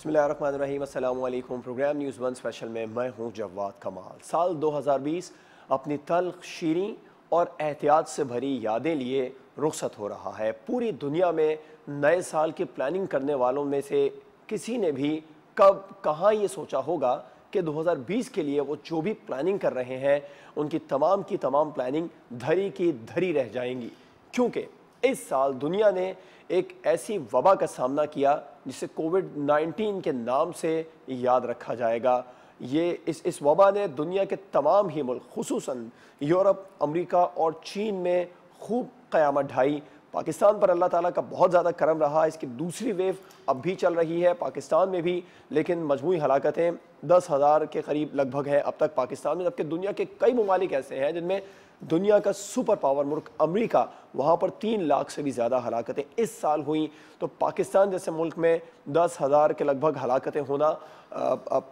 बिस्मिल्लाहिर्रहमानिर्रहीम, अस्सलाम वालेकुम। प्रोग्राम न्यूज़ वन स्पेशल में मैं हूं जवाद कमाल। साल 2020 अपनी तल्ख, शीरीं और एहतियात से भरी यादें लिए रुखसत हो रहा है। पूरी दुनिया में नए साल की प्लानिंग करने वालों में से किसी ने भी कब कहाँ ये सोचा होगा कि 2020 के लिए वो जो भी प्लानिंग कर रहे हैं उनकी तमाम की तमाम प्लानिंग धरी की धरी रह जाएंगी, क्योंकि इस साल दुनिया ने एक ऐसी वबा का सामना किया जिसे कोविड-19 के नाम से याद रखा जाएगा। ये इस वबा ने दुनिया के तमाम ही मुल्क, खुसूसन यूरोप, अमेरिका और चीन में खूब क़यामत ढाई। पाकिस्तान पर अल्लाह ताला का बहुत ज़्यादा करम रहा। इसकी दूसरी वेव अब भी चल रही है पाकिस्तान में भी, लेकिन मजमूई हलाकतें 10,000 के करीब लगभग हैं अब तक पाकिस्तान में, जबकि दुनिया के कई ममालिक ऐसे हैं जिनमें दुनिया का सुपर पावर मुल्क अमेरिका, वहाँ पर 3 लाख से भी ज़्यादा हलाकतें इस साल हुई। तो पाकिस्तान जैसे मुल्क में 10,000 के लगभग हलाकतें होना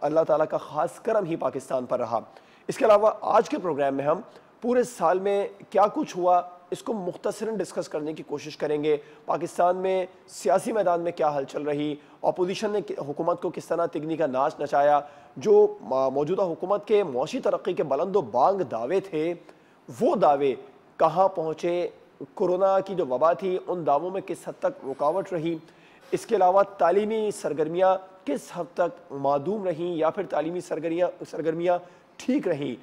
अल्लाह ताला का ख़ास करम ही पाकिस्तान पर रहा। इसके अलावा आज के प्रोग्राम में हम पूरे साल में क्या कुछ हुआ इसको मुख्तसरन डिस्कस करने की कोशिश करेंगे। पाकिस्तान में सियासी मैदान में क्या हलचल रही, अपोजिशन ने हुकूमत को किस तरह तिगनी का नाच नचाया, जो मौजूदा हुकूमत के मौशी तरक्की के बुलंदो बांग दावे थे वो दावे कहाँ पहुँचे, कोरोना की जो वबा थी उन दावों में किस हद तक रुकावट रही, इसके अलावा तालीमी सरगर्मियाँ किस हद तक मादूम रहीं या फिर तालीमी सरगर्मियाँ ठीक रहीं,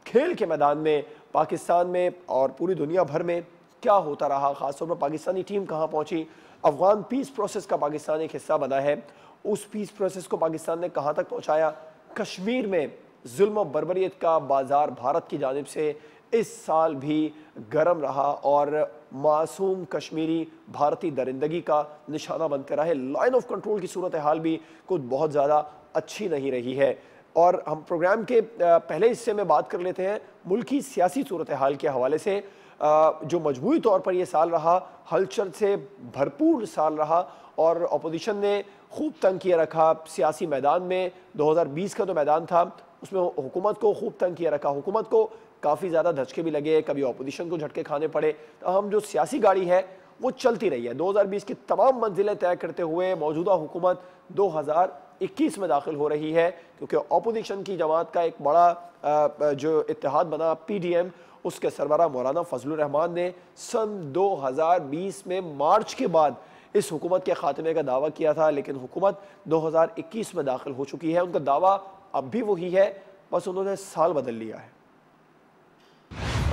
खेल के मैदान में पाकिस्तान में और पूरी दुनिया भर में क्या होता रहा, ख़ासतौर पर पाकिस्तानी टीम कहाँ पहुँची, अफ़गान पीस प्रोसेस का पाकिस्तान एक हिस्सा बना है, उस पीस प्रोसेस को पाकिस्तान ने कहाँ तक पहुँचाया, कश्मीर में जुल्म और बर्बरियत का बाजार भारत की जानिब से इस साल भी गर्म रहा और मासूम कश्मीरी भारतीय दरिंदगी का निशाना बनते रहे। लाइन ऑफ कंट्रोल की सूरत हाल भी कुछ बहुत ज़्यादा अच्छी नहीं रही है। और हम प्रोग्राम के पहले हिस्से में बात कर लेते हैं मुल्की सियासी सूरत हाल के हवाले से, जो मजमूई तौर पर यह साल रहा हलचल से भरपूर साल रहा और अपोजिशन ने खूब तंग किया रखा सियासी मैदान में। 2020 का जो मैदान था उसमें हुकूमत को खूब तंग किया रखा, हुकूमत को काफ़ी ज़्यादा धचके भी लगे, कभी अपोजिशन को झटके खाने पड़े। तो हम जो सियासी गाड़ी है वो चलती रही है। 2020 की तमाम मंजिलें तय करते हुए मौजूदा हुकूमत 2021 में दाखिल हो रही है, क्योंकि अपोजिशन की जमात का एक बड़ा जो इत्तेहाद बना PDM, उसके सरबराह मौलाना फजलुर रहमान ने सन 2020 में मार्च के बाद इस हुकूमत के खात्मे का दावा किया था, लेकिन हुकूमत 2021 में दाखिल हो चुकी है। उनका दावा अब भी वही है, बस उन्होंने साल बदल लिया है।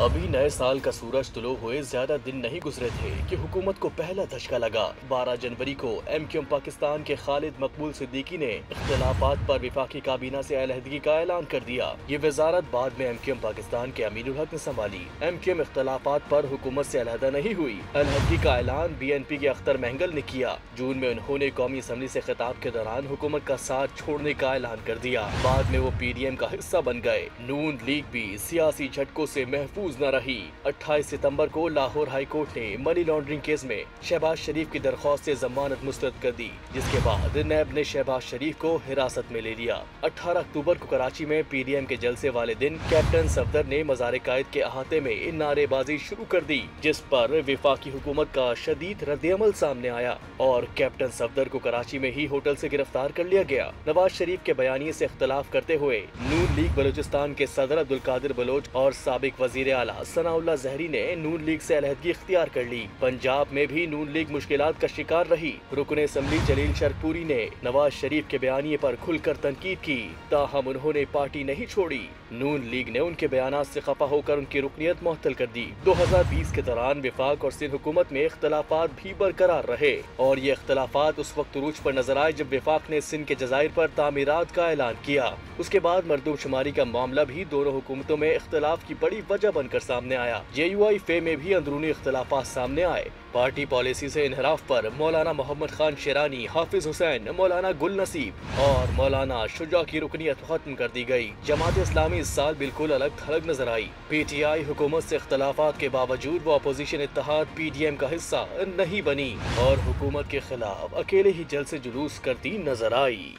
अभी नए साल का सूरज तुलो हुए ज्यादा दिन नहीं गुजरे थे कि हुकूमत को पहला धचका लगा। 12 जनवरी को MQM पाकिस्तान के खालिद मकबूल सिद्दीकी ने इख्तिलाफात पर विफाकी काबीना से अलहदगी का ऐलान कर दिया। ये वजारत बाद में MQM पाकिस्तान के अमीनुल हक ने संभाली। MQM इख्तिलाफात पर हुकूमत से अलहदा नहीं हुई। अलहदगी का ऐलान BNP के अख्तर महंगल ने किया। जून में उन्होंने कौमी असम्बली से खिताब के दौरान हुकूमत का साथ छोड़ने का ऐलान कर दिया। बाद में वो PDM का हिस्सा बन गए। नून लीग भी सियासी झटकों से महफूज न रही। 28 सितंबर को लाहौर हाई कोर्ट ने मनी लॉन्ड्रिंग केस में शहबाज शरीफ की दरख्वास्त से जमानत मुस्तरद कर दी, जिसके बाद नैब ने शहबाज शरीफ को हिरासत में ले लिया। 18 अक्टूबर को कराची में PDM के जलसे वाले दिन कैप्टन सफदर ने मज़ार कायद के अहाते में नारेबाजी शुरू कर दी, जिस पर विफाकी हुकूमत का शदीद रद्दअमल सामने आया और कैप्टन सफदर को कराची में ही होटल से गिरफ्तार कर लिया गया। नवाज शरीफ के बयानिए से इख्तलाफ करते हुए नून लीग बलूचिस्तान के सदर अब्दुल कादिर बलोच और साबिक वजीर आला सनाउल्लाह जहरी ने नून लीग से अलहदगी इख्तियार कर ली। पंजाब में भी नून लीग मुश्किलात का शिकार रही। रुकने असम्बली जलील शरकपुरी ने नवाज शरीफ के बयानिए पर खुलकर तनकीद की, ताहम उन्होंने पार्टी नहीं छोड़ी। नून लीग ने उनके बयानात से खफा होकर उनकी रुकनियत मुअत्तल कर दी। 2020 के दौरान विफाक और सिंध हुकूमत में इख्तलाफात भी बरकरार रहे और ये इख्तलाफात उस वक्त उरूज पर नजर आए जब विफाक ने सिंध के जजायर पर तामीरात का ऐलान किया। उसके बाद मरदूमशुमारी का मामला भी दोनों हुकूमतों में इख्तलाफ की बड़ी वजह बनकर सामने आया। JUI फे में भी अंदरूनी इख्तलाफात सामने आए। पार्टी पॉलिसी से इनहराफ पर मौलाना मोहम्मद खान शेरानी, हाफिज हुसैन, मौलाना गुल नसीब और मौलाना शुजा की रुकनियत खत्म कर दी गई। जमात इस्लामी इस साल बिल्कुल अलग थलग नजर आई। PTI हुकूमत से इख्तलाफात के बावजूद वो अपोजिशन इत्तेहाद PDM का हिस्सा नहीं बनी और हुकूमत के खिलाफ अकेले ही जलसे जुलूस करती नजर आई।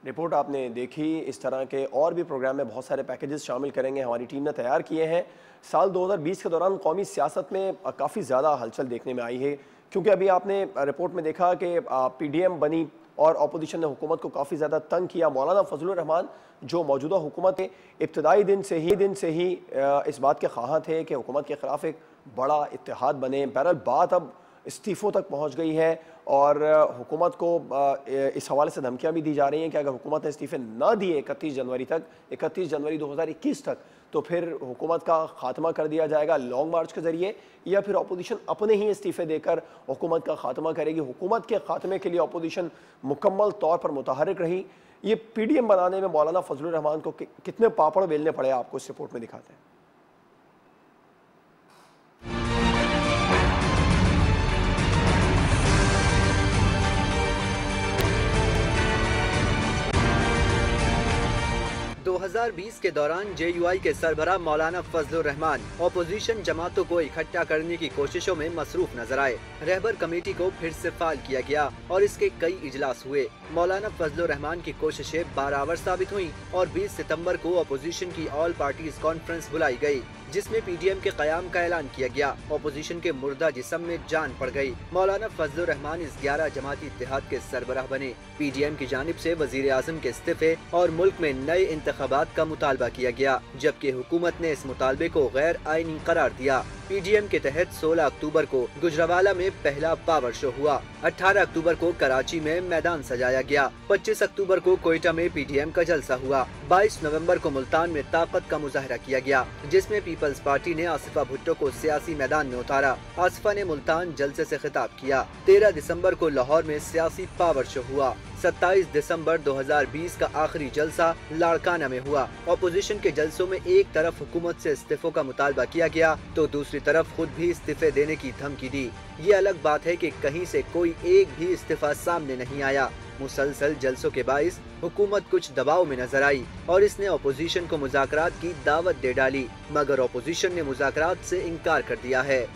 रिपोर्ट आपने देखी। इस तरह के और भी प्रोग्राम में बहुत सारे पैकेजेस शामिल करेंगे, हमारी टीम ने तैयार किए हैं। साल 2020 के दौरान कौमी सियासत में काफ़ी ज़्यादा हलचल देखने में आई है, क्योंकि अभी आपने रिपोर्ट में देखा कि PDM बनी, और अपोजिशन ने हुकूमत को काफ़ी ज़्यादा तंग किया। मौलाना फजलुर रहमान जो मौजूदा हुकूमत के इब्तदाई दिन से ही इस बात के ख्वाह थे कि हुकूमत के ख़िलाफ़ एक बड़ा इत्तेहाद बने। बहरहाल बात अब इस्तीफ़ों तक पहुँच गई है और हुकूमत को इस हवाले से धमकियाँ भी दी जा रही हैं कि अगर हुकूमत ने इस्तीफ़े ना दिए 31 जनवरी 2021 तक, तो फिर हुकूमत का खात्मा कर दिया जाएगा लॉन्ग मार्च के ज़रिए, या फिर अपोजिशन अपने ही इस्तीफ़े देकर हुकूमत का खात्मा करेगी। हुकूमत के खात्मे के लिए अपोजिशन मुकम्मल तौर पर मुतहरिक रही। ये PDM बनाने में मौलाना फजलुर रहमान को कितने पापड़ बेलने पड़े आपको इस रिपोर्ट में दिखाते हैं। 2020 के दौरान JUI के सरबराह मौलाना फजलुर रहमान अपोजिशन जमातों को इकट्ठा करने की कोशिशों में मसरूफ नजर आए। रहबर कमेटी को फिर से फाल किया गया और इसके कई इजलास हुए। मौलाना फजलुर रहमान की कोशिशें बारावर साबित हुई और 20 सितंबर को अपोजिशन की ऑल पार्टीज कॉन्फ्रेंस बुलाई गई, जिसमें PDM के कयाम का ऐलान किया गया। अपोजिशन के मुर्दा जिस्म में जान पड़ गई। मौलाना फजलुर रहमान इस 11 जमाती इत्तेहाद के सरबराह बने। PDM की जानिब से वजीर आजम के इस्तीफे और मुल्क में नए इंतखाबात का मुतालबा किया गया, जबकि हुकूमत ने इस मुतालबे को गैर आईनी करार दिया। PDM के तहत 16 अक्टूबर को गुजरावाला में पहला पावर शो हुआ। 18 अक्टूबर को कराची में मैदान सजाया गया। 25 अक्टूबर को कोयटा में PDM का जलसा हुआ। 22 नवंबर को मुल्तान में ताकत का मुजाहरा किया गया, जिसमें पीपल्स पार्टी ने आसिफा भुट्टो को सियासी मैदान में उतारा। आसिफा ने मुल्तान जलसे से खिताब किया। 13 दिसंबर को लाहौर में सियासी पावर शो हुआ। 27 दिसंबर 2020 का आखिरी जलसा लाड़काना में हुआ। अपोजिशन के जलसों में एक तरफ हुकूमत से इस्तीफों का मुतालबा किया गया तो दूसरी तरफ खुद भी इस्तीफे देने की धमकी दी। ये अलग बात है कि कहीं से कोई एक भी इस्तीफा सामने नहीं आया। मुसलसल जलसों के बाइस हुकूमत कुछ दबाव में नजर आई और इसने अपोजिशन को मुज़ाकरात की दावत दे डाली, मगर अपोजिशन ने मुज़ाकरात से इनकार कर दिया है।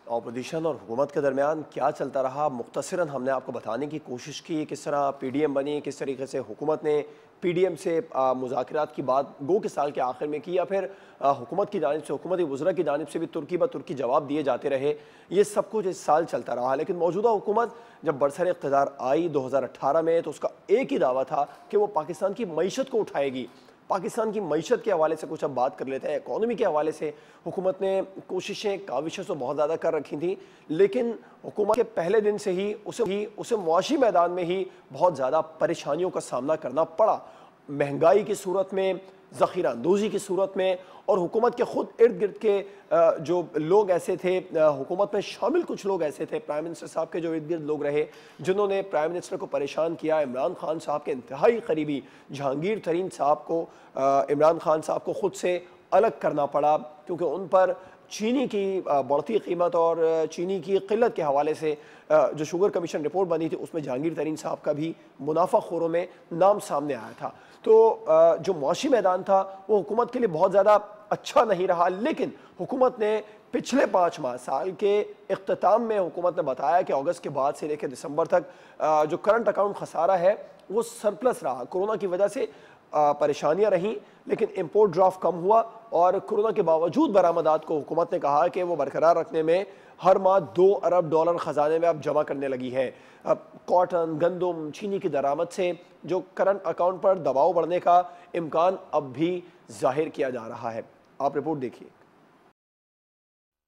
अपोजिशन और हुकूमत के दरमियान क्या चलता रहा, मुख्तसरन हमने आपको बताने की कोशिश की। किस तरह PDM बनी, किस तरीके से हुकूमत ने PDM से मुज़ाकरात की बात गो के साल के आखिर में की, या फिर हुकूमत की जानिब से, हुकूमती वज़रा की जानिब से भी तुर्की ब तुर्की जवाब दिए जाते रहे। ये सब कुछ इस साल चलता रहा। लेकिन मौजूदा हुकूमत जब बरसर इक़्तिदार आई 2018 में, तो उसका एक ही दावा था कि वो पाकिस्तान की मईशत को उठाएगी। पाकिस्तान की मईशत के हवाले से कुछ अब बात कर लेते हैं। इकॉनमी के हवाले से हुकूमत ने कोशिशें, काविशें तो बहुत ज़्यादा कर रखी थी, लेकिन हुकूमत के पहले दिन से ही उसे मुआशी मैदान में ही बहुत ज़्यादा परेशानियों का सामना करना पड़ा। महंगाई की सूरत में, ज़ख़ीरा अंदोज़ी की सूरत में, और हुकूमत के खुद इर्द गिर्द के जो लोग ऐसे थे, हुकूमत में शामिल कुछ लोग ऐसे थे, प्राइम मिनिस्टर साहब के जो इर्द गिर्द लोग रहे, जिन्होंने प्राइम मिनिस्टर को परेशान किया। इमरान खान साहब के इंतहाई करीबी जहांगीर तरीन साहब को, इमरान खान साहब को खुद से अलग करना पड़ा, क्योंकि उन पर चीनी की बढ़ती कीमत और चीनी की किल्लत के हवाले से जो शुगर कमीशन रिपोर्ट बनी थी, उसमें जहांगीर तरीन साहब का भी मुनाफाखोरों में नाम सामने आया था। तो जो मुआशी मैदान था वो हुकूमत के लिए बहुत ज़्यादा अच्छा नहीं रहा। लेकिन हुकूमत ने पिछले 5 माह, साल के इख्तिताम में हुकूमत ने बताया कि अगस्त के बाद से लेकर दिसंबर तक जो करंट अकाउंट खसारा है वो सरप्लस रहा। कोरोना की वजह से परेशानियां रहीं, लेकिन इंपोर्ट ड्राफ्ट कम हुआ और कोरोना के बावजूद बरामदात को हुकूमत ने कहा कि वो बरकरार रखने में हर माह $2 अरब ख़जाने में अब जमा करने लगी है। अब कॉटन, गंदम, चीनी की दरामद से जो करंट अकाउंट पर दबाव बढ़ने का इम्कान अब भी जाहिर किया जा रहा है। आप रिपोर्ट देखिए।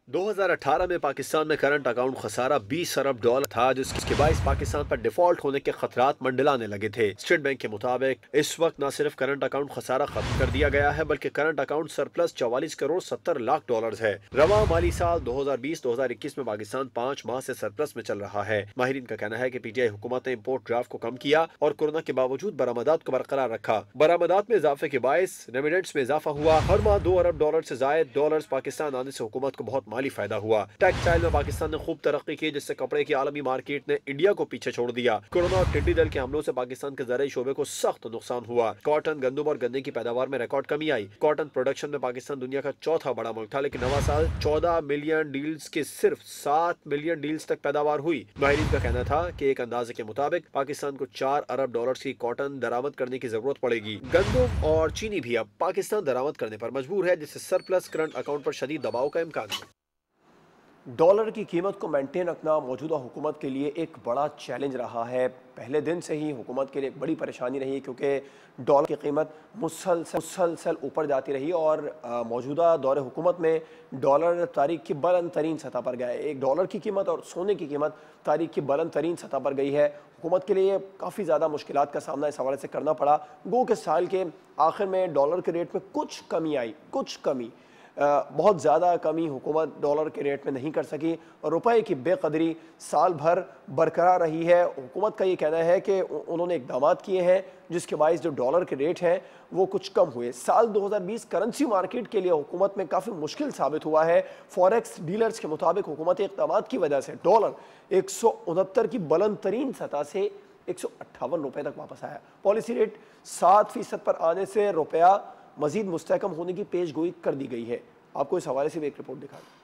2018 में पाकिस्तान में करंट अकाउंट खसारा $20 अरब था, जिसके बायस पाकिस्तान पर डिफॉल्ट होने के खतरात मंडलाने लगे थे। स्टेट बैंक के मुताबिक इस वक्त न सिर्फ करंट अकाउंट खसारा खत्म कर दिया गया है, बल्कि current account surplus $44 crore 70 lakh है। रवा माली साल 2020-2021 में पाकिस्तान 5 माह से सरप्लस में चल रहा है। माहिरीन का कहना है कि PTI हुकूमत ने इम्पोर्ट ड्राफ्ट को कम किया और कोरोना के बावजूद बरामदात को बरकरार रखा। बरामदात में इजाफे के बायस रेमिटेंस में इजाफा हुआ। हर माह $2 अरब से जायद डॉलर्स पाकिस्तान आने से हुकूमत को बहुत माली फायदा हुआ। टेक्सटाइल में पाकिस्तान ने खूब तरक्की की, जिससे कपड़े की आलमी मार्केट ने इंडिया को पीछे छोड़ दिया। कोरोना और टिड्डी दल के हमलों से पाकिस्तान के ज़राई शोबे को सख्त नुकसान हुआ। कॉटन, गंदम और गन्ने की पैदावार में रिकॉर्ड कमी आई। कॉटन प्रोडक्शन में पाकिस्तान दुनिया का चौथा बड़ा मुल्क था, लेकिन नवा साल 14 मिलियन डील्स के सिर्फ 7 मिलियन डील्स तक पैदावार हुई। माहिरीन का कहना था कि एक अंदाजे के मुताबिक पाकिस्तान को $4 अरब की कॉटन दरामद करने की जरूरत पड़ेगी। गंदम और चीनी भी अब पाकिस्तान दरामद करने पर मजबूर है, जिससे सरप्लस करंट अकाउंट पर शदीद दबाव का इम्कान है। डॉलर की कीमत को मेंटेन रखना मौजूदा हुकूमत के लिए एक बड़ा चैलेंज रहा है। पहले दिन से ही हुकूमत के लिए एक बड़ी परेशानी रही क्योंकि डॉलर की कीमत मुसलसल ऊपर जाती रही और मौजूदा दौर हुकूमत में डॉलर तारीख की बुलंद तरीन सतह पर गया है। एक डॉलर की कीमत और सोने की कीमत तारीख की बुलंद तरीन सतह पर गई है। हुकूमत के लिए काफ़ी ज़्यादा मुश्किलात का सामना इस हवाले से करना पड़ा। गो के साल के आखिर में डॉलर के रेट में कुछ कमी आई, बहुत ज़्यादा कमी हुकूमत डॉलर के रेट में नहीं कर सकी और रुपए की बेकदरी साल भर बरकरार रही है। हुकूमत का ये कहना है कि उन्होंने इकदाम किए हैं जिसके बायस जो डॉलर के रेट हैं वो कुछ कम हुए। साल 2020 करेंसी मार्केट के लिए हुकूमत में काफ़ी मुश्किल साबित हुआ है। फॉरेक्स डीलर्स के मुताबिक हुकूमती इकदाम की वजह से डॉलर 169 की बुलंद तरीन सतह से 158 रुपये तक वापस आया। पॉलिसी रेट 7% पर आने से रुपया मजीद मुस्तहकम होने की पेशगोई कर दी गई है। आपको इस हवाले से भी एक रिपोर्ट दिखा दें।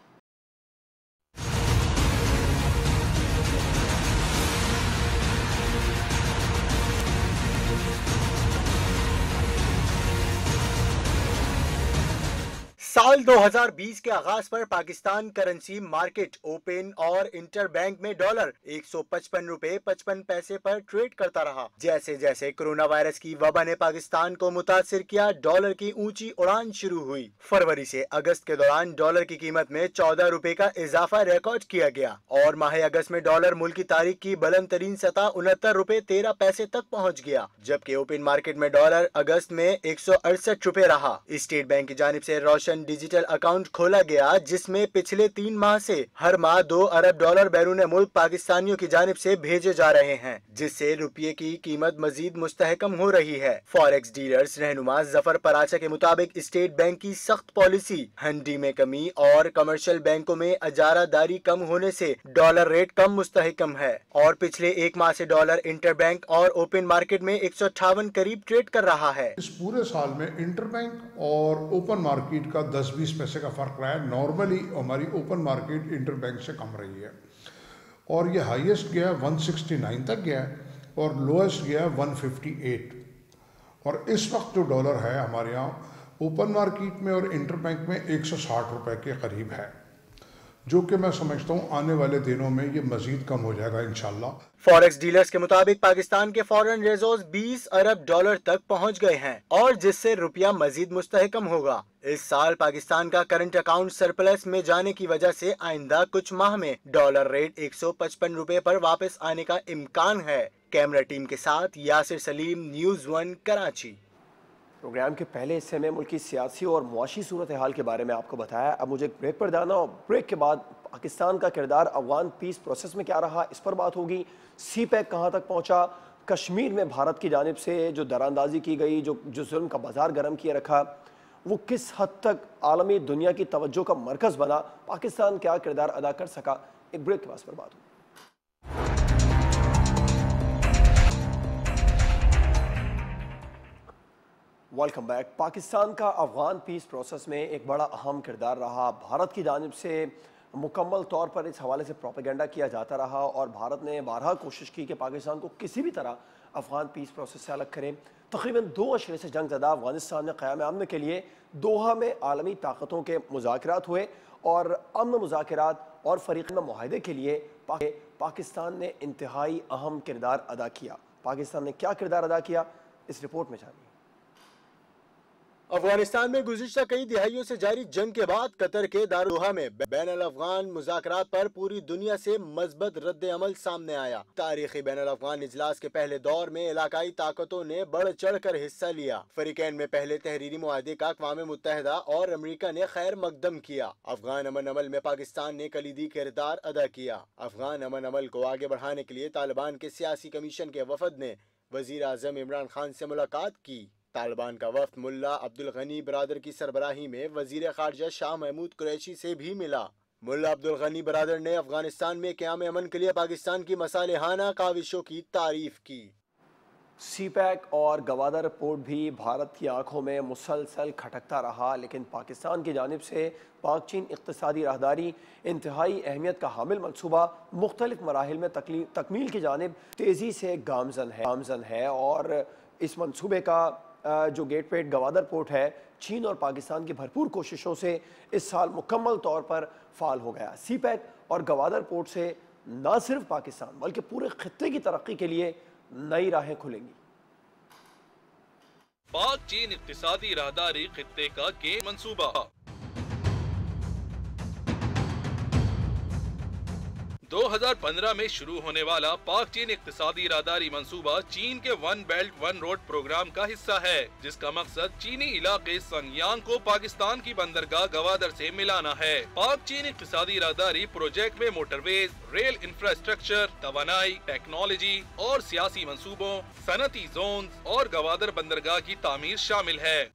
साल 2020 के आगाज पर पाकिस्तान करेंसी मार्केट ओपन और इंटर बैंक में डॉलर 155 रुपए 55 पैसे पर ट्रेड करता रहा। जैसे जैसे कोरोना वायरस की वबा ने पाकिस्तान को मुतासिर किया, डॉलर की ऊंची उड़ान शुरू हुई। फरवरी से अगस्त के दौरान डॉलर की कीमत में 14 रुपए का इजाफा रिकॉर्ड किया गया और माह अगस्त में डॉलर मुल्क की तारीख की बुलंद तरीन सतह 69 रुपए 13 पैसे तक पहुँच गया, जबकि ओपन मार्केट में डॉलर अगस्त में 168 रुपए रहा। स्टेट बैंक की जानिब से रोशन डिजिटल अकाउंट खोला गया जिसमें पिछले 3 माह से हर माह 2 अरब डॉलर बैरून मुल्क पाकिस्तानियों की जानिब से भेजे जा रहे हैं, जिससे रुपये की कीमत मजीद मुस्तहकम हो रही है। फॉरेक्स डीलर्स रहनुमा जफर पराचा के मुताबिक स्टेट बैंक की सख्त पॉलिसी, हंडी में कमी और कमर्शियल बैंकों में अजारादारी कम होने से डॉलर रेट कम मुस्तहकम है और पिछले 1 माह से डॉलर इंटर बैंक और ओपन मार्केट में 158 करीब ट्रेड कर रहा है। इस पूरे साल में इंटर बैंक और ओपन मार्केट का 10-20 पैसे का फर्क रहा है। नॉर्मली हमारी ओपन मार्केट इंटर बैंक से कम रही है और ये हाईएस्ट गया 169 तक गया और लोएस्ट गया 158 और इस वक्त जो डॉलर है हमारे यहाँ ओपन मार्केट में और इंटर बैंक में 160 रुपए के करीब है, जो कि मैं समझता हूँ आने वाले दिनों में ये मजीद कम हो जाएगा इंशाल्लाह। फॉरेक्स डीलर्स के मुताबिक पाकिस्तान के फॉरेन रिजर्व्स 20 अरब डॉलर तक पहुंच गए हैं और जिससे रुपया मजीद मुस्तहकम होगा। इस साल पाकिस्तान का करंट अकाउंट सरप्लस में जाने की वजह से आइंदा कुछ माह में डॉलर रेट 155 रुपए पर वापस आने का इम्कान है। कैमरा टीम के साथ यासिर सलीम, न्यूज़ 1 कराची। प्रोग्राम के पहले हिस्से में मुल्क की सियासी और मुआशी सूरत हाल के बारे में आपको बताया। अब मुझे ब्रेक पर जाना और ब्रेक के बाद पाकिस्तान का किरदार अफगान पीस प्रोसेस में क्या रहा, इस पर बात होगी। सी पैक कहाँ तक पहुँचा, कश्मीर में भारत की जानिब से जो दरानंदाजी की गई, जो जुल्म का बाजार गर्म किए रखा, वो किस हद तक आलमी दुनिया की तवज्जो का मरकज़ बना, पाकिस्तान क्या किरदार अदा कर सका, एक ब्रेक के बाद पर बात होगी। Welcome back. पाकिस्तान का अफगान पीस प्रोसेस में एक बड़ा अहम किरदार रहा। भारत की जानिब से मुकम्मल तौर पर इस हवाले से प्रोपेगेंडा किया जाता रहा और भारत ने बारहा कोशिश की कि पाकिस्तान को किसी भी तरह अफगान पीस प्रोसेस से अलग करें। तकरीबन 2 अशरे से जंग ज़दा अफगानिस्तान में क़याम अमन के लिए दोहा में आलमी ताकतों के मुज़ाकरात हुए और अमन मुज़ाकरात और फ़रीक़ मुआहदे के लिए पाकिस्तान ने इंतहाई अहम किरदार अदा किया। पाकिस्तान ने क्या किरदार अदा किया, इस रिपोर्ट में जानिए। अफगानिस्तान में गुज़िश्ता कई दिहाइयों से जारी जंग के बाद कतर के दारुहा में बैनुल अफ़गान मुज़ाकरात पर पूरी दुनिया से मज़बूत रद्द अमल सामने आया। तारीखी बैनुल अफ़गान इजलास के पहले दौर में इलाकाई ताकतों ने बढ़ चढ़ कर हिस्सा लिया। फरीकैन में पहले तहरीरी मुआहदे का अक़वाम मुत्तहिदा और अमरीका ने खैर मकदम किया। अफगान अमन अमल में पाकिस्तान ने कलीदी किरदार अदा किया। अफगान अमन अमल को आगे बढ़ाने के लिए तालिबान के सियासी कमीशन के वफद ने वज़ीर आज़म इमरान खान से मुलाकात की। तालिबान का वफ्द मुल्ला अब्दुल गनी बरादर की सरबराही में वजीर खारजा शाह महमूद कुरैशी से भी मिला। मुल्ला अब्दुल गनी बरादर ने अफगानिस्तान में क़याम अमन के लिए पाकिस्तान की मसालेहाना काविशों की तारीफ की। सी पैक और गवादर रिपोर्ट भी भारत की आंखों में मुसलसल खटकता रहा, लेकिन पाकिस्तान की जानिब से पाक चीन इक़्तिसादी राहदारी इंतहाई अहमियत का हामिल मनसूबा मुख्तलिफ मराहिल में तकमील की जानिब तेज़ी से गामज़न है और इस मनसूबे का जो गेट पेट गवादर पोर्ट है, चीन और पाकिस्तान की भरपूर कोशिशों से इस साल मुकम्मल तौर पर फाल हो गया। सी पैक और गवादर पोर्ट से न सिर्फ पाकिस्तान बल्कि पूरे खित्ते की तरक्की के लिए नई राहें खुलेंगी। पाक चीन इक्तिसादी राहदारी खित्ते का गेम मंसूबा। 2015 में शुरू होने वाला पाक चीन इक्तिसादी राहदारी मंसूबा चीन के one belt one road programme का हिस्सा है, जिसका मकसद चीनी इलाके संगयांग को पाकिस्तान की बंदरगाह गवादर से मिलाना है। पाक चीन इक्तिसादी राहदारी प्रोजेक्ट में मोटरवेज, रेल इंफ्रास्ट्रक्चर, तवानाई, टेक्नोलॉजी और सियासी मंसूबों, सनती जोन और गवादर बंदरगाह की तामीर शामिल है।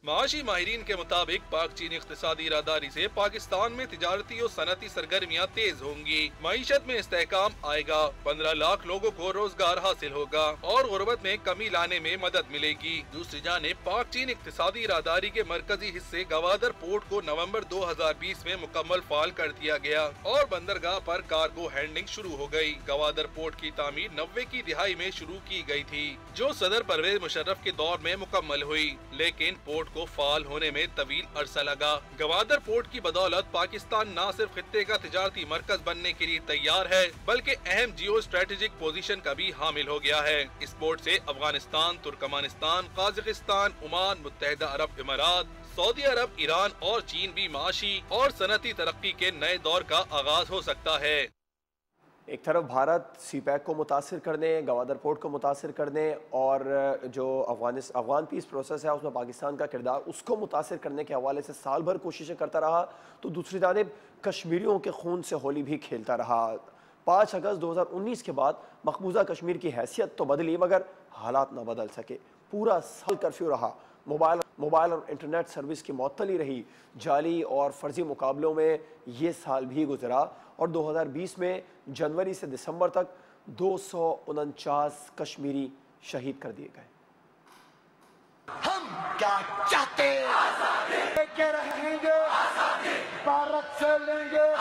माशी माहिरीन के मुताबिक पाक चीन इक्तिसादी राहदारी से पाकिस्तान में तिजारती और सनती सरगर्मियाँ तेज होंगी, मईशत में इस्तेहकाम आएगा, 15 लाख लोगों को रोजगार हासिल होगा और गुर्बत में कमी लाने में मदद मिलेगी। दूसरी जानिब पाक चीन इक्तिसादी राहदारी के मरकजी हिस्से गवादर पोर्ट को नवंबर 2020 में मुकम्मल फाल कर दिया गया और बंदरगाह पर कार्गो हैंडलिंग शुरू हो गयी। गवादर पोर्ट की तामीर 90 की दिहाई में शुरू की गयी थी, जो सदर परवेज मुशर्रफ के दौर में मुकम्मल हुई, लेकिन पोर्ट को फाल होने में तवील अरसा लगा। गवादर पोर्ट की बदौलत पाकिस्तान न सिर्फ खित्ते का तिजारती मरकज बनने के लिए तैयार है, बल्कि अहम जियो स्ट्रेटेजिक पोजीशन का भी हामिल हो गया है। इस पोर्ट से अफगानिस्तान, तुर्कमानिस्तान, काजाकिस्तान, ओमान, मुत्तहिदा अरब इमारात, सऊदी अरब, ईरान और चीन भी माशी और सनती तरक्की के नए दौर का आगाज हो सकता है। एक तरफ भारत सी पैक को मुतासिर करने, गवादर पोर्ट को मुतासिर करने और जो अफगान पीस प्रोसेस है उसमें पाकिस्तान का किरदार, उसको मुतासिर करने के हवाले से साल भर कोशिशें करता रहा, तो दूसरी जानिब कश्मीरियों के खून से होली भी खेलता रहा। 5 अगस्त 2019 के बाद मकबूजा कश्मीर की हैसियत तो बदली मगर हालात ना बदल सके। पूरा साल कर्फ्यू रहा, मोबाइल और इंटरनेट सर्विस की मअतली रही, जाली और फर्जी मुकाबलों में ये साल भी गुजरा और 2020 में जनवरी से दिसंबर तक 249 कश्मीरी शहीद कर दिए गए। हम क्या चाहते लेके रहेंगे, भारत से लेंगे।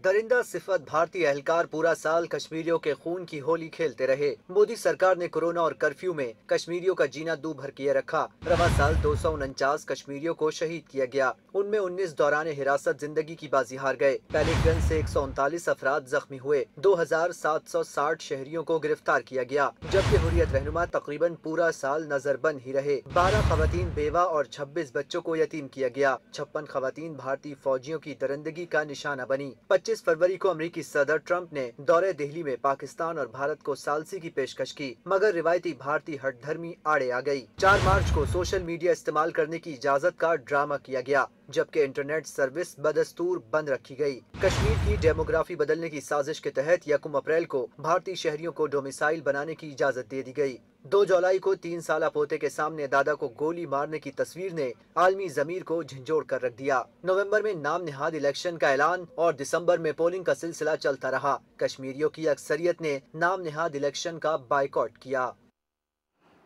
दरिंदा सिफत भारतीय एहलकार पूरा साल कश्मीरियों के खून की होली खेलते रहे। मोदी सरकार ने कोरोना और कर्फ्यू में कश्मीरियों का जीना दूभर किए रखा। रवा साल 249 कश्मीरियों को शहीद किया गया, उनमें 19 दौरान हिरासत जिंदगी की बाजी हार गए। पैलेटगंज से 139 अफराद जख्मी हुए, 2760 शहरियों को गिरफ्तार किया गया, जबकि हुर्रियत रहनुमा तकरीबन पूरा साल नजरबंद ही रहे। 12 खवातीन बेवा और 26 बच्चों को यतीम किया गया। 56 खवातीन भारतीय फौजियों की दरिंदगी का निशाना बनी। 25 फरवरी को अमेरिकी सदर ट्रंप ने दौरे दिल्ली में पाकिस्तान और भारत को सालसी की पेशकश की, मगर रिवायती भारतीय हठधर्मी आड़े आ गई। 4 मार्च को सोशल मीडिया इस्तेमाल करने की इजाजत का ड्रामा किया गया, जबकि इंटरनेट सर्विस बदस्तूर बंद रखी गई। कश्मीर की डेमोग्राफी बदलने की साजिश के तहत 1 अप्रैल को भारतीय शहरियों को डोमिसाइल बनाने की इजाजत दे दी गई। 2 जुलाई को 3 साला पोते के सामने दादा को गोली मारने की तस्वीर ने आलमी जमीर को झंझोड़ कर रख दिया। नवंबर में नाम निहाद इलेक्शन का ऐलान और दिसंबर में पोलिंग का सिलसिला चलता रहा। कश्मीरियों की अक्सरियत ने नाम निहाद इलेक्शन का बाइकॉट किया,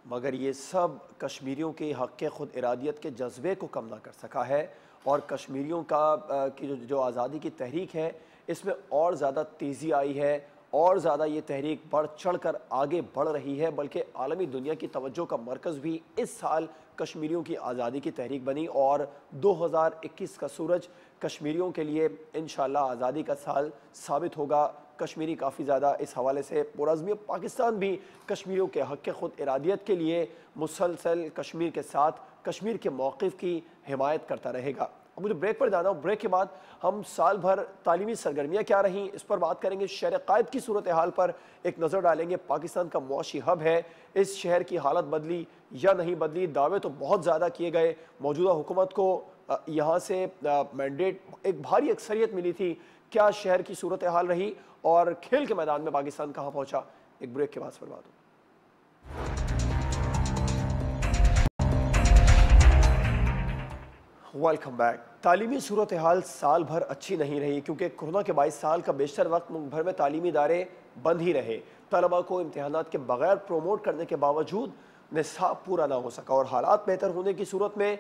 मगर ये सब कश्मीरियों के हक़ के खुद इरादियत के जज्बे को कम ना कर सका है और कश्मीरियों की जो आज़ादी की तहरीक है इसमें और ज़्यादा तेज़ी आई है और ज़्यादा ये तहरीक बढ़ चढ़ कर आगे बढ़ रही है, बल्कि आलमी दुनिया की तवज्जो का मरकज़ भी इस साल कश्मीरियों की आज़ादी की तहरीक बनी और 2021 का सूरज कश्मीरियों के लिए इंशाअल्लाह आज़ादी का साल साबित होगा। कश्मीरी काफ़ी ज़्यादा इस हवाले से पुरज़्म, पाकिस्तान भी कश्मीरियों के हक़ खुद इरादियत के लिए मुसलसल कश्मीर के साथ कश्मीर के मौक़िफ़ की हिमायत करता रहेगा। अब मुझे ब्रेक पर जाना हो, ब्रेक के बाद हम साल भर तालीमी सरगर्मियाँ क्या रहीं इस पर बात करेंगे। शहर क़ायद की सूरत हाल पर एक नज़र डालेंगे। पाकिस्तान का मुआशी हब है, इस शहर की हालत बदली या नहीं बदली? दावे तो बहुत ज़्यादा किए गए, मौजूदा हुकूमत को यहाँ से मैंडेट एक भारी अक्सरियत मिली थी, क्या शहर की सूरत हाल रही और खेल के मैदान में पाकिस्तान कहाँ पहुँचा? एक ब्रेक के बाद पर बात हो। Welcome back. तालीमी सूरत हाल साल भर अच्छी नहीं रही क्योंकि कोरोना के 22 साल का बेशतर वक्त मुल्क भर में तालीमी इदारे बंद ही रहे। तलबा को इम्तिहानात के बगैर प्रोमोट करने के बावजूद निसाब पूरा ना हो सका और हालात बेहतर होने की सूरत में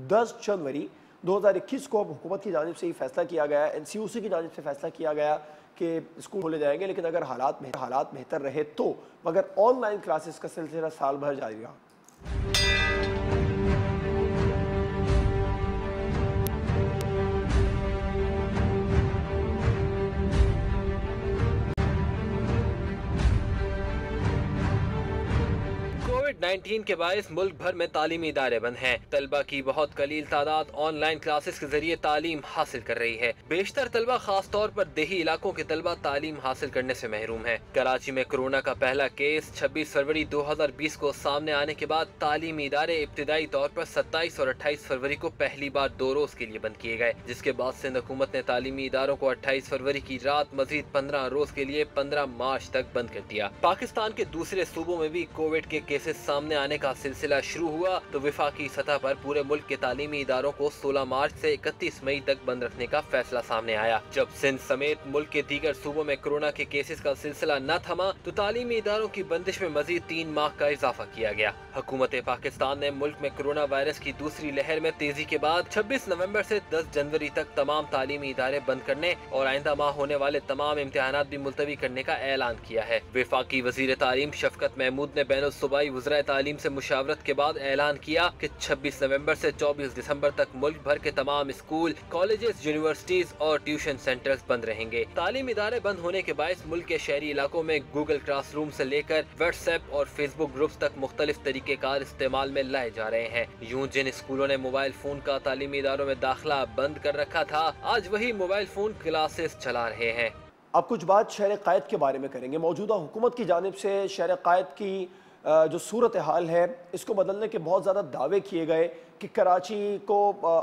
10 जनवरी 2021 को अब हुकूमत की जानिब से ये फैसला किया गया, NCUC की जानिब से फैसला किया गया कि स्कूल खोले जाएंगे, लेकिन अगर हालात बेहतर रहे तो, मगर ऑनलाइन क्लासेस का सिलसिला साल भर जारी रहा। कोविड-19 के बायस मुल्क भर में तालीमी इदारे बंद हैं। तलबा की बहुत कलील तादाद ऑनलाइन क्लासेस के जरिए तालीम हासिल कर रही है। बेशतर तलबा खास तौर पर देही इलाकों के तलबा तालीम हासिल करने से महरूम है। कराची में कोरोना का पहला केस 26 फरवरी 2020 को सामने आने के बाद तालीमी इदारे इब्तिदाई तौर पर 27 और 28 फरवरी को पहली बार 2 रोज के लिए बंद किए गए, जिसके बाद सिंध हुकूमत ने तालीमी इदारों को 28 फरवरी की रात मजीद 15 रोज के लिए 15 मार्च तक बंद कर दिया। पाकिस्तान के दूसरे सूबों में भी कोविड के केसेस सामने आने का सिलसिला शुरू हुआ तो विफाकी सतह पर पूरे मुल्क के तालीमी इदारों को 16 मार्च से 31 मई तक बंद रखने का फैसला सामने आया। जब सिंध समेत मुल्क के दीगर सूबों में कोरोना के केसेस का सिलसिला न थमा तो तालीमी इदारों की बंदिश में मजीद 3 माह का इजाफा किया गया। हुकूमत पाकिस्तान ने मुल्क में कोरोना वायरस की दूसरी लहर में तेजी के बाद 26 नवंबर से 10 जनवरी तक तमाम तालीमी इदारे बंद करने और आइंदा माह होने वाले तमाम इम्तिहानात भी मुलतवी करने का ऐलान किया है। वफाकी वजीर तालीम शफकत महमूद ने बैनुल सूबाई वज़राए तालीम से मुशावरत के बाद ऐलान किया कि 26 नवंबर से 24 दिसंबर तक मुल्क भर के तमाम स्कूल, कॉलेजेस, यूनिवर्सिटीज और ट्यूशन सेंटर्स बंद रहेंगे। तालीम इदारे बंद होने के बायस मुल्क के शहरी इलाकों में गूगल क्लासरूम से लेकर व्हाट्सएप और फेसबुक ग्रुप्स तक मुख्तलिफ तरीकेकार इस्तेमाल में लाए जा रहे हैं। यूं जिन स्कूलों ने मोबाइल फोन का तालीमी इदारों में दाखिला बंद कर रखा था, आज वही मोबाइल फोन क्लासेस चला रहे हैं। अब कुछ बात शहर क़ायद के बारे में करेंगे। मौजूदा हुकूमत की जानिब से शहर क़ायद की जो सूरत हाल है, इसको बदलने के बहुत ज़्यादा दावे किए गए कि कराची को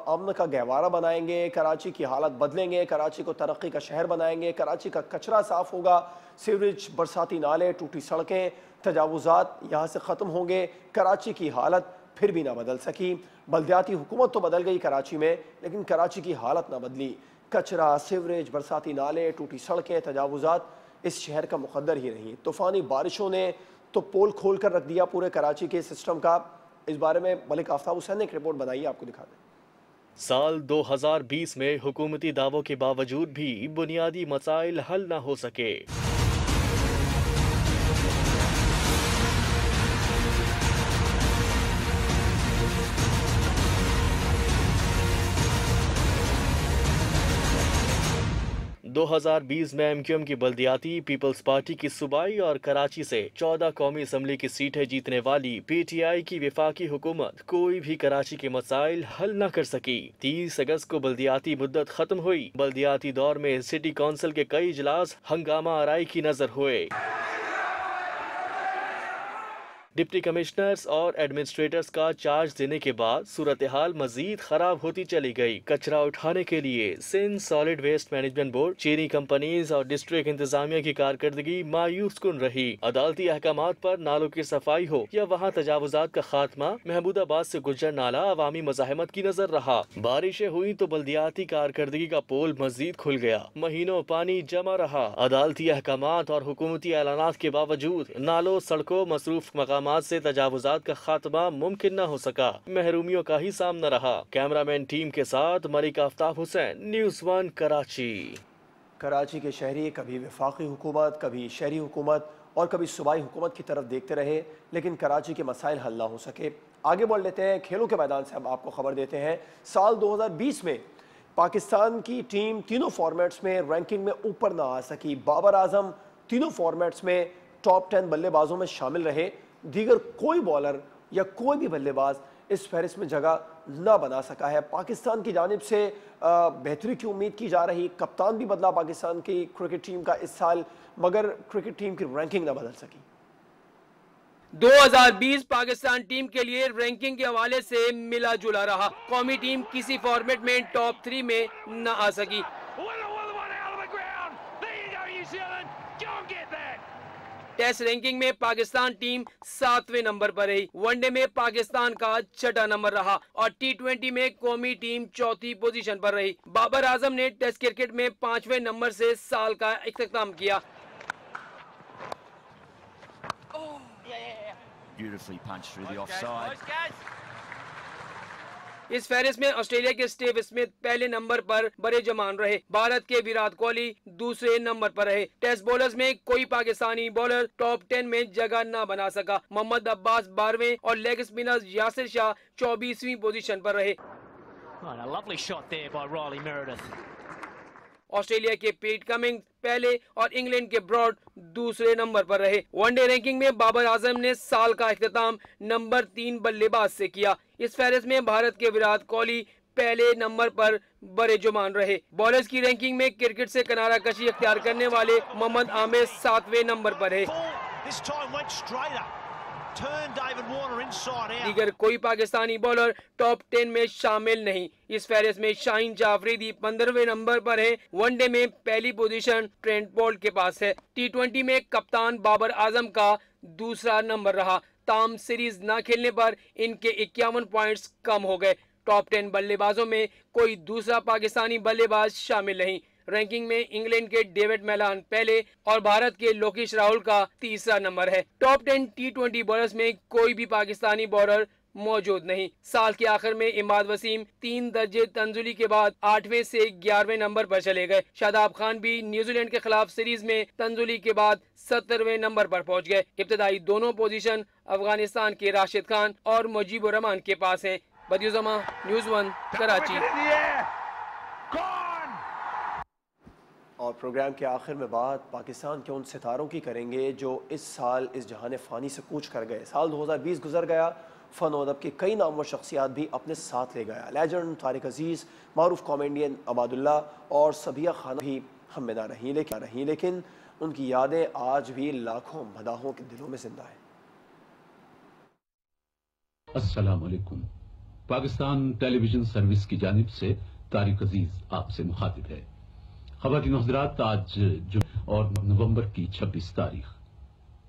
अमन का गहवारा बनाएंगे, कराची की हालत बदलेंगे, कराची को तरक्की का शहर बनाएंगे, कराची का कचरा साफ़ होगा, सीवरेज, बरसाती नाले, टूटी सड़कें, तजावुज़ात यहाँ से ख़त्म होंगे। कराची की हालत फिर भी ना बदल सकी। बल्दियाती हुकूमत तो बदल गई कराची में, लेकिन कराची की हालत ना बदली। कचरा, सीवरेज, बरसाती नाले, टूटी सड़कें, तजावुज़ात इस शहर का मुक़द्दर ही रही। तूफ़ानी बारिशों ने तो पोल खोल कर रख दिया पूरे कराची के सिस्टम का। इस बारे में मलिक आफ्ताब हुसैन ने एक रिपोर्ट बनाई है, आपको दिखा दें। साल 2020 में हुकूमती दावों के बावजूद भी बुनियादी मसाइल हल न हो सके। 2020 में MQM की बल्दियाती पीपल्स पार्टी की सूबाई और कराची से 14 कौमी असम्बली की सीटें जीतने वाली PTI की वफाकी हुकूमत कोई भी कराची के मसाइल हल न कर सकी। 30 अगस्त को बल्दियाती मुद्दत खत्म हुई। बल्दियाती दौर में सिटी कौंसिल के कई इजलास हंगामा आराई की नजर हुए। डिप्टी कमिश्नर्स और एडमिनिस्ट्रेटर्स का चार्ज देने के बाद सूरत हाल मजीद खराब होती चली गई। कचरा उठाने के लिए Sindh solid waste management board, चीनी कंपनीज और डिस्ट्रिक्ट इंतजामिया की कारकर्दगी मायूस कुन रही। अदालती अहकामात पर नालों की सफाई हो या वहाँ तजावुजात का खात्मा, महमूदाबाद से गुजर नाला अवामी मज़ाहमत की नजर रहा। बारिशें हुई तो बल्दियाती कारकर्दगी का पोल मजीद खुल गया। महीनों पानी जमा रहा। अदालती अहकामात और हुकूमती ऐलानात के बावजूद नालों, सड़कों, मसरूफ मकाम से तजावुजात का खात्मा मुमकिन न हो सका। महरूमियों का ही सामना रहा। कैमरामैन टीम के साथ मलिक आफ्ताब हुसैन, न्यूज़ 1 कराची। कराची के शहरी कभी वफाकी हुकूमत, कभी शहरी हुकूमत और कभी सूबाई हुकूमत की तरफ देखते रहे, लेकिन कराची के मसाइल हल ना हो सके। आगे बढ़ लेते हैं खेलों के मैदान से। हम आपको खबर देते हैं, साल 2020 में पाकिस्तान की टीम तीनों फॉर्मेट्स में रैंकिंग में ऊपर ना आ सकी। बाबर आजम तीनों फॉर्मेट्स में टॉप 10 बल्लेबाजों में शामिल रहे। दीगर कोई बॉलर या कोई भी बल्लेबाज इस फहरिस्त में जगह न बना सका है। पाकिस्तान की जानिब से बेहतरी की उम्मीद की जा रही। कप्तान भी बदला पाकिस्तान की क्रिकेट टीम का इस साल, मगर क्रिकेट टीम की रैंकिंग न बदल सकी। 2020 पाकिस्तान टीम के लिए रैंकिंग के हवाले से मिला जुला रहा। कौमी टीम किसी फॉर्मेट में टॉप 3 में न आ सकी। टेस्ट रैंकिंग में पाकिस्तान टीम 7वें नंबर पर रही। वनडे में पाकिस्तान का 6वां नंबर रहा और T20 में कौमी टीम 4थी पोजीशन पर रही। बाबर आजम ने टेस्ट क्रिकेट में 5वें नंबर से साल का इख्तिताम किया। beautifully punched through the offside. इस फहरिस्त में ऑस्ट्रेलिया के स्टीव स्मिथ पहले नंबर पर बड़े जमान रहे। भारत के विराट कोहली दूसरे नंबर पर रहे। टेस्ट बॉलर्स में कोई पाकिस्तानी बॉलर टॉप 10 में जगह न बना सका। मोहम्मद अब्बास 12वें और लेग स्पिनर यासिर शाह 24वीं पोजीशन पर रहे। ऑस्ट्रेलिया के पीट कमिंग्स पहले और इंग्लैंड के ब्रॉड दूसरे नंबर पर रहे। वनडे रैंकिंग में बाबर आजम ने साल का इख्तिताम नंबर 3 बल्लेबाज से किया। इस फहरिस्त में भारत के विराट कोहली पहले नंबर पर बड़े जुमान रहे। बॉलर्स की रैंकिंग में क्रिकेट से किनारा कशी अख्तियार करने वाले मोहम्मद आमिर 7वें नंबर पर है। दीगर कोई पाकिस्तानी बॉलर टॉप 10 में शामिल नहीं। इस फहरिस्त में शाहीन जाफरीदी 15वें नंबर पर है। वनडे में पहली पोजीशन ट्रेंट बोल्ट के पास है। T20 में कप्तान बाबर आजम का दूसरा नंबर रहा। ताम सीरीज न खेलने पर इनके 51 पॉइंट्स कम हो गए। टॉप 10 बल्लेबाजों में कोई दूसरा पाकिस्तानी बल्लेबाज शामिल नहीं। रैंकिंग में इंग्लैंड के डेविड मेलान पहले और भारत के लोकेश राहुल का तीसरा नंबर है। टॉप 10 T20 बॉलर्स में कोई भी पाकिस्तानी बॉलर मौजूद नहीं। साल के आखिर में इमाद वसीम 3 दर्जे तंजुली के बाद 8वें से 11वें नंबर पर चले गए। शादाब खान भी न्यूजीलैंड के खिलाफ सीरीज में तंजुली के बाद 17वें नंबर पर पहुंच गए। इब्तदाई दोनों पोजीशन अफगानिस्तान के राशिद खान और मुजीबुर रहमान के पास हैं। बदियुज़्ज़मा, न्यूज़ 1, कराची। और प्रोग्राम के आखिर में बात पाकिस्तान के उन सितारों की करेंगे जो इस साल इस जहान फ़ानी से कूच कर गए। साल 2020 गुजर गया, फ़न और अदब की कई नामवर शख्सियात भी अपने साथ ले गया। लेजेंड तारिक अजीज़, मारूफ कॉमेडियन अबादुल्ला और सबिया खान भी हम में ना रही, लेकिन उनकी यादें आज भी लाखों मदाहों के दिलों में जिंदा है। अस्सलाम वालेकुम। पाकिस्तान टेलीविजन सर्विस की जानिब से तारिक अजीज आपसे मुखातिब है। ख़वातीन और हज़रात, आज और नवंबर की 26 तारीख,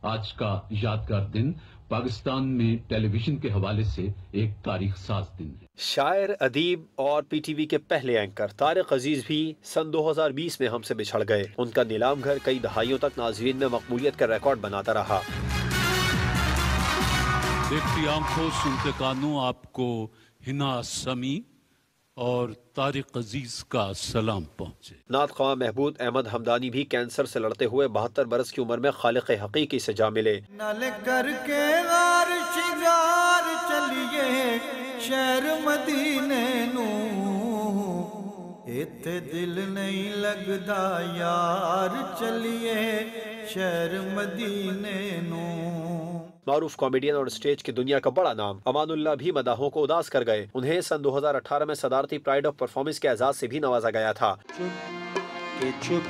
आज का यादगार दिन पाकिस्तान में टेलीविजन के हवाले से एक तारीख साज दिन है। शायर, अदीब और PTV के पहले एंकर तारिक अजीज भी सन 2020 में हमसे बिछड़ गए। उनका नीलाम घर कई दहाइयों तक नाज़रीन में मकबूलियत का रिकॉर्ड बनाता रहा। देखती आंखों सुनते कानों आपको हिना समी और तारिक अजीज का सलाम पहुंचे। नात ख्वां महबूब अहमद हमदानी भी कैंसर से लड़ते हुए 72 बरस की उम्र में खालिक हकीकी से जा मिले। नल करके गार शिगार चलिए शहर मदीने नू, इत्थे दिल नहीं लगदा यार, चलिए शहर मदीने नू। मारूफ कॉमेडियन और स्टेज की दुनिया का बड़ा नाम अमानुल्लाह भी मदाहों को उदास कर गए। उन्हें सन 2018 में सदारती प्राइड ऑफ परफॉर्मेंस के एजाज से भी नवाजा गया था। चुप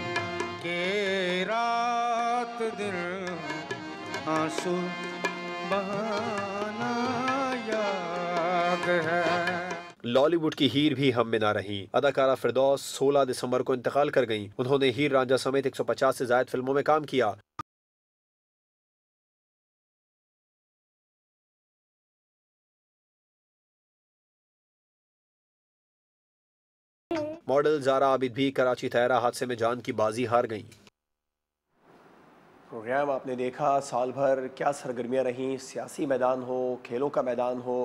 के रात दिल आंसू बहाना याद है। लॉलीवुड की हीर भी हम में ना रही। अदाकारा फिरदौस 16 दिसंबर को इंतकाल कर गईं। उन्होंने हीर रांझा समेत 150 से ज्यादा फिल्मों में काम किया। मॉडल ज़ारा आबिद भी कराची तैयारा हादसे में जान की बाजी हार गईं। प्रोग्राम आपने देखा, साल भर क्या सरगर्मियाँ रहीं, सियासी मैदान हो, खेलों का मैदान हो,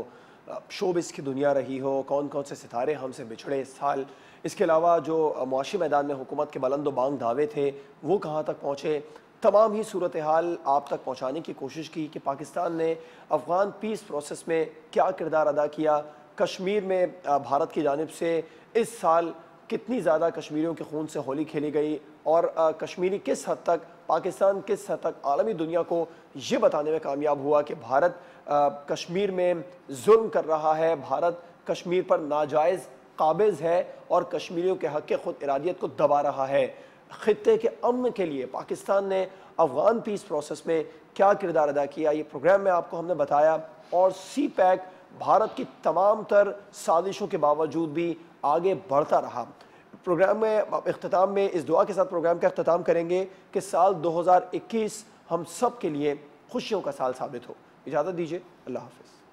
शोबिस की दुनिया रही हो, कौन कौन से सितारे हमसे बिछड़े इस साल। इसके अलावा जो मुआशी मैदान में हुकूमत के बुलंद बांग दावे थे वो कहाँ तक पहुँचे, तमाम ही सूरत हाल आप तक पहुँचाने की कोशिश की कि पाकिस्तान ने अफ़गान पीस प्रोसेस में क्या किरदार अदा किया। कश्मीर में भारत की जानिब से इस साल कितनी ज़्यादा कश्मीरियों के खून से होली खेली गई और कश्मीरी किस हद तक, पाकिस्तान किस हद तक आलमी दुनिया को ये बताने में कामयाब हुआ कि भारत कश्मीर में जुल्म कर रहा है, भारत कश्मीर पर नाजायज़ काबिज़ है और कश्मीरियों के हक़ ख़ुद इरादियत को दबा रहा है। ख़ित्ते के अमन के लिए पाकिस्तान ने अफ़गान पीस प्रोसेस में क्या किरदार अदा किया, ये प्रोग्राम में आपको हमने बताया। और CPAC भारत की तमाम तर साजिशों के बावजूद भी आगे बढ़ता रहा। प्रोग्राम में इख्तिताम में इस दुआ के साथ प्रोग्राम का इख्तिताम करेंगे कि साल 2021 हम सब के लिए खुशियों का साल साबित हो। इजाज़त दीजिए, अल्लाह हाफ़िज़।